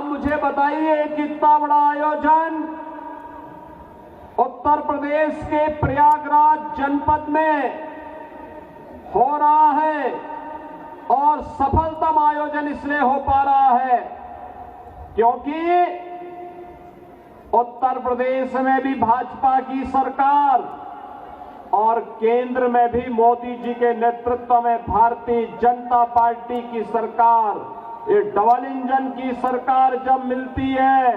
आप मुझे बताइए कि इतना बड़ा आयोजन उत्तर प्रदेश के प्रयागराज जनपद में हो रहा है और सफलतम आयोजन इसलिए हो पा रहा है क्योंकि उत्तर प्रदेश में भी भाजपा की सरकार और केंद्र में भी मोदी जी के नेतृत्व में भारतीय जनता पार्टी की सरकार, ये डबल इंजन की सरकार जब मिलती है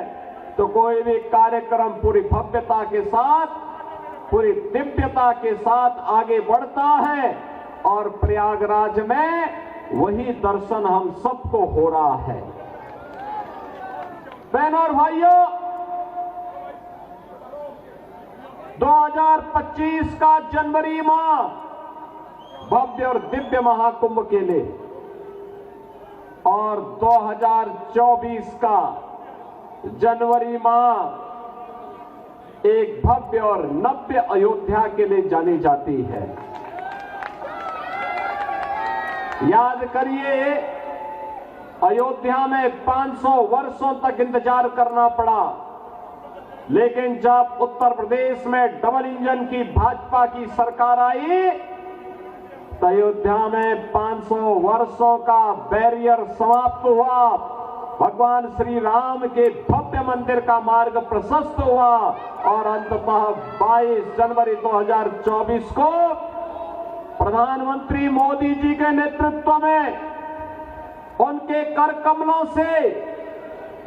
तो कोई भी कार्यक्रम पूरी भव्यता के साथ, पूरी दिव्यता के साथ आगे बढ़ता है और प्रयागराज में वही दर्शन हम सबको हो रहा है। बहनों और भाइयों, 2025 का जनवरी माह भव्य और दिव्य महाकुंभ के लिए और 2024 का जनवरी माह एक भव्य और नव्य अयोध्या के लिए जानी जाती है। याद करिए, अयोध्या में 500 वर्षों तक इंतजार करना पड़ा, लेकिन जब उत्तर प्रदेश में डबल इंजन की भाजपा की सरकार आई तो अयोध्या में 500 वर्षों का बैरियर समाप्त हुआ, भगवान श्री राम के भव्य मंदिर का मार्ग प्रशस्त हुआ और अंततः 22 जनवरी 2024 को प्रधानमंत्री मोदी जी के नेतृत्व में उनके कर कमलों से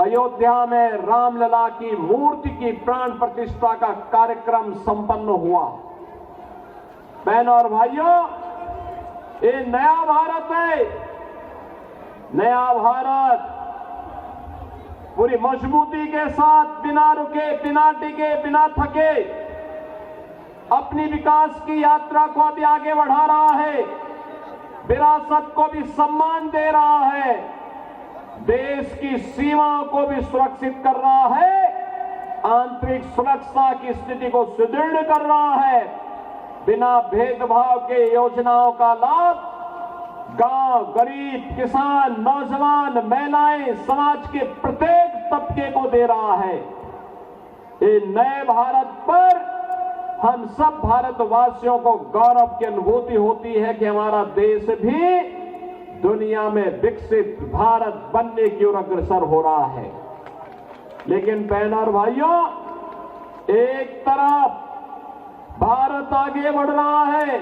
अयोध्या में रामलला की मूर्ति की प्राण प्रतिष्ठा का कार्यक्रम संपन्न हुआ। बहनों और भाइयों, ये नया भारत है। नया भारत पूरी मजबूती के साथ, बिना रुके, बिना टिके, बिना थके अपनी विकास की यात्रा को अभी आगे बढ़ा रहा है, विरासत को भी सम्मान दे रहा है, देश की सीमाओं को भी सुरक्षित कर रहा है, आंतरिक सुरक्षा की स्थिति को सुदृढ़ कर रहा है। बिना भेदभाव के योजनाओं का लाभ गांव, गरीब, किसान, नौजवान, महिलाएं, समाज के प्रत्येक तबके को दे रहा है। ये नए भारत पर हम सब भारतवासियों को गौरव की अनुभूति होती है कि हमारा देश भी दुनिया में विकसित भारत बनने की ओर अग्रसर हो रहा है। लेकिन बहनों और भाइयों, एक तरफ भारत आगे बढ़ रहा है,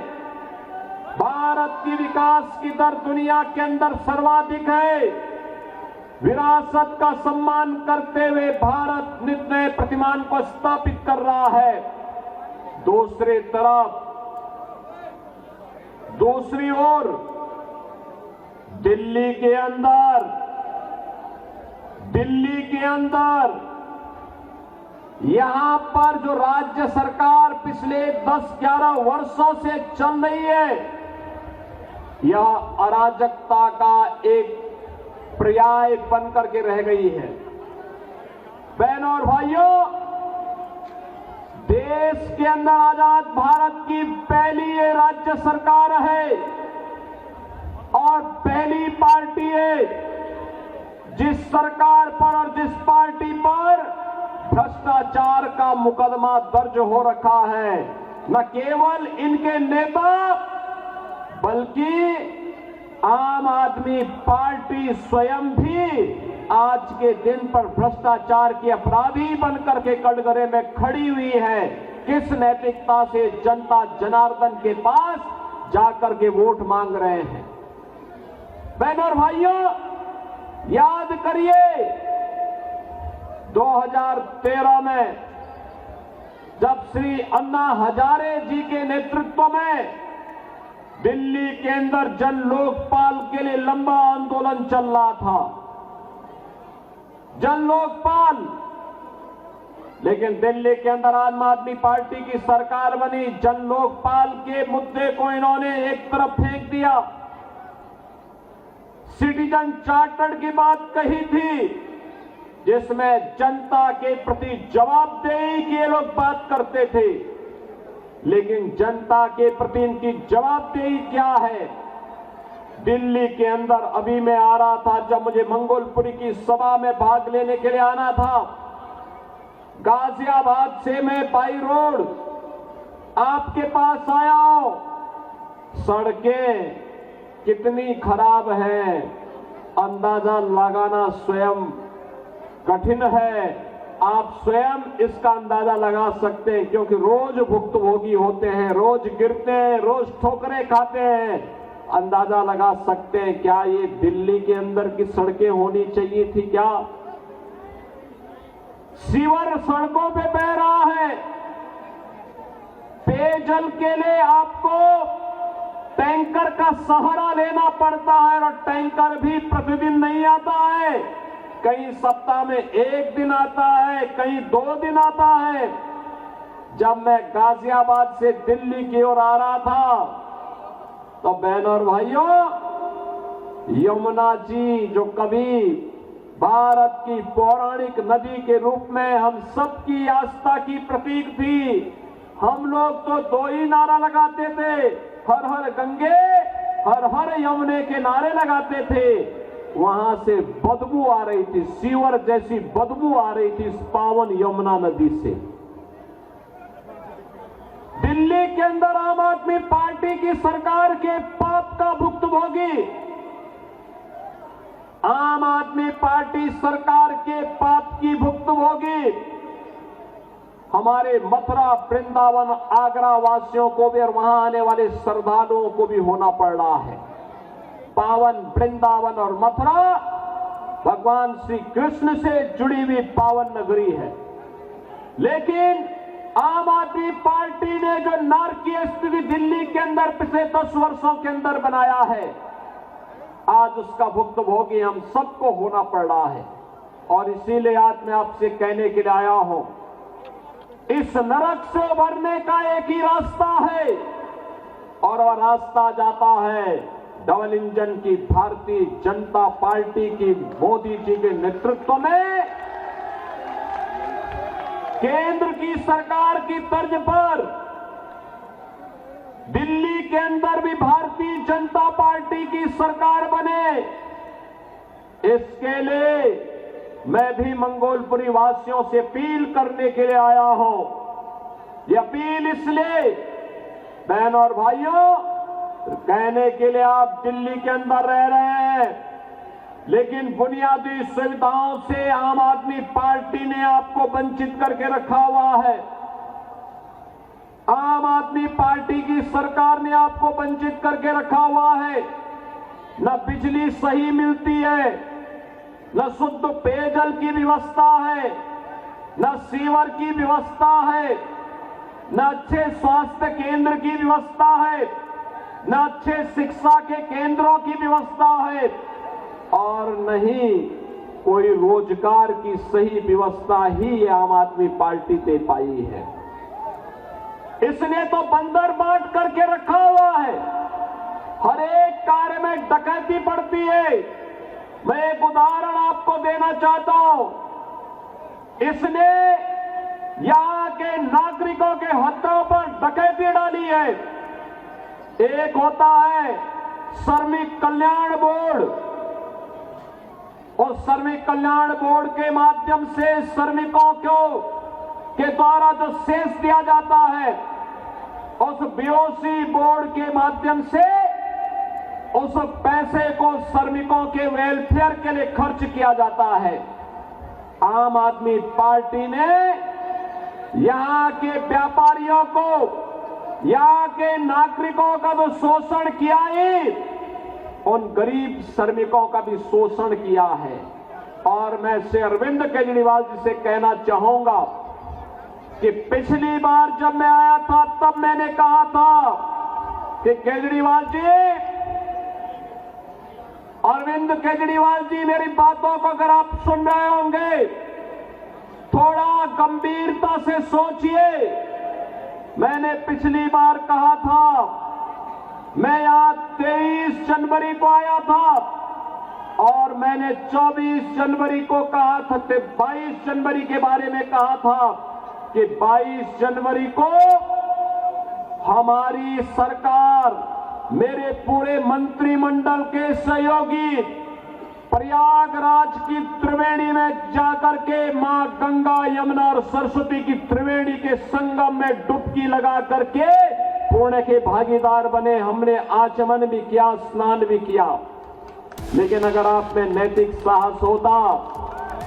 भारत की विकास की दर दुनिया के अंदर सर्वाधिक है, विरासत का सम्मान करते हुए भारत नित नए प्रतिमान को स्थापित कर रहा है। दूसरी तरफ, दूसरी ओर दिल्ली के अंदर यहां पर जो राज्य सरकार पिछले 10-11 वर्षों से चल रही है, यह अराजकता का एक पर्याय बनकर के रह गई है। बहनों और भाइयों, देश के अंदर आजाद भारत की पहली ये राज्य सरकार है और पहली पार्टी है जिस सरकार पर और जिस पार्टी पर भ्रष्टाचार का मुकदमा दर्ज हो रखा है। न केवल इनके नेता बल्कि आम आदमी पार्टी स्वयं भी आज के दिन पर भ्रष्टाचार के अपराधी बनकर के कटघरे में खड़ी हुई है। किस नैतिकता से जनता जनार्दन के पास जाकर के वोट मांग रहे हैं। बहनों और भाइयों, याद करिए 2013 में जब श्री अन्ना हजारे जी के नेतृत्व में दिल्ली के अंदर जन लोकपाल के लिए लंबा आंदोलन चल रहा था, जन लोकपाल, लेकिन दिल्ली के अंदर आम आदमी पार्टी की सरकार बनी। जन लोकपाल के मुद्दे को इन्होंने एक तरफ फेंक दिया। सिटीजन चार्टर की बात कही थी जिसमें जनता के प्रति जवाबदेही की ये लोग बात करते थे, लेकिन जनता के प्रति इनकी जवाबदेही क्या है? दिल्ली के अंदर अभी मैं आ रहा था, जब मुझे मंगोलपुरी की सभा में भाग लेने के लिए आना था, गाजियाबाद से मैं बाई रोड आपके पास आया हूं। सड़कें कितनी खराब है, अंदाजा लगाना स्वयं कठिन है। आप स्वयं इसका अंदाजा लगा सकते हैं, क्योंकि रोज भुक्तभोगी होते हैं, रोज गिरते हैं, रोज ठोकरें खाते हैं। अंदाजा लगा सकते हैं क्या ये दिल्ली के अंदर की सड़कें होनी चाहिए थी क्या? सीवर सड़कों पे बह रहा है। पेयजल के लिए आपको टैंकर का सहारा लेना पड़ता है, और टैंकर भी प्रतिदिन नहीं आता है। कहीं सप्ताह में 1 दिन आता है, कहीं 2 दिन आता है। जब मैं गाजियाबाद से दिल्ली की ओर आ रहा था, तो बहनों और भाइयों, यमुना जी जो कभी भारत की पौराणिक नदी के रूप में हम सबकी आस्था की प्रतीक थी, हम लोग तो 2 ही नारा लगाते थे, हर हर गंगे हर हर यमुने के नारे लगाते थे। वहां से बदबू आ रही थी, सीवर जैसी बदबू आ रही थी इस पावन यमुना नदी से। दिल्ली के अंदर आम आदमी पार्टी की सरकार के पाप का भुक्तभोगी, आम आदमी पार्टी सरकार के पाप की भुक्तभोगी हमारे मथुरा, वृंदावन, आगरा वासियों को भी और वहां आने वाले श्रद्धालुओं को भी होना पड़ रहा है। पावन वृंदावन और मथुरा भगवान श्री कृष्ण से जुड़ी हुई पावन नगरी है, लेकिन आम आदमी पार्टी ने जो नारकीय स्थिति दिल्ली के अंदर पिछले 10 वर्षों के अंदर बनाया है, आज उसका भुक्तभोगी हम सबको होना पड़ रहा है। और इसीलिए आज मैं आपसे कहने के लिए आया हूं, इस नरक से उभरने का एक ही रास्ता है, और वह रास्ता जाता है डबल इंजन की भारतीय जनता पार्टी की मोदी जी के नेतृत्व में केंद्र की सरकार की तर्ज पर दिल्ली के अंदर भी भारतीय जनता पार्टी की सरकार बने। इसके लिए मैं भी मंगोलपुरी वासियों से अपील करने के लिए आया हूं। ये अपील इसलिए, बहनों और भाइयों, कहने के लिए आप दिल्ली के अंदर रह रहे हैं, लेकिन बुनियादी सुविधाओं से आम आदमी पार्टी ने आपको वंचित करके रखा हुआ है। आम आदमी पार्टी की सरकार ने आपको वंचित करके रखा हुआ है। न बिजली सही मिलती है, न शुद्ध पेयजल की व्यवस्था है, न सीवर की व्यवस्था है, न अच्छे स्वास्थ्य केंद्र की व्यवस्था है, न अच्छे शिक्षा के केंद्रों की व्यवस्था है, और नहीं कोई रोजगार की सही व्यवस्था ही आम आदमी पार्टी दे पाई है। इसने तो बंदर बांट करके रखा हुआ है, हर एक कार्य में डकैती पड़ती है। मैं एक उदाहरण आपको देना चाहता हूं। इसने यहां के नागरिकों के हकों पर डकैती डाली है। एक होता है श्रमिक कल्याण बोर्ड, और श्रमिक कल्याण बोर्ड के माध्यम से श्रमिकों के द्वारा जो सेस दिया जाता है, उस बीओसी बोर्ड के माध्यम से उस पैसे को श्रमिकों के वेलफेयर के लिए खर्च किया जाता है। आम आदमी पार्टी ने यहां के व्यापारियों को, यहां के नागरिकों का जो शोषण किया है, उन गरीब श्रमिकों का भी शोषण किया है। और मैं श्री अरविंद केजरीवाल जी से कहना चाहूंगा कि पिछली बार जब मैं आया था, तब मैंने कहा था कि केजरीवाल जी, अरविंद केजरीवाल जी, मेरी बातों को अगर आप सुन रहे होंगे, थोड़ा गंभीरता से सोचिए। मैंने पिछली बार कहा था, मैं यहां 23 जनवरी को आया था, और मैंने 24 जनवरी को कहा था, 22 जनवरी के बारे में कहा था कि 22 जनवरी को हमारी सरकार मेरे पूरे मंत्रिमंडल के सहयोगी प्रयागराज की त्रिवेणी में जाकर के मां गंगा, यमुना और सरस्वती की त्रिवेणी के संगम में डुबकी लगा करके पुण्य के भागीदार बने। हमने आचमन भी किया, स्नान भी किया। लेकिन अगर आप में नैतिक साहस होता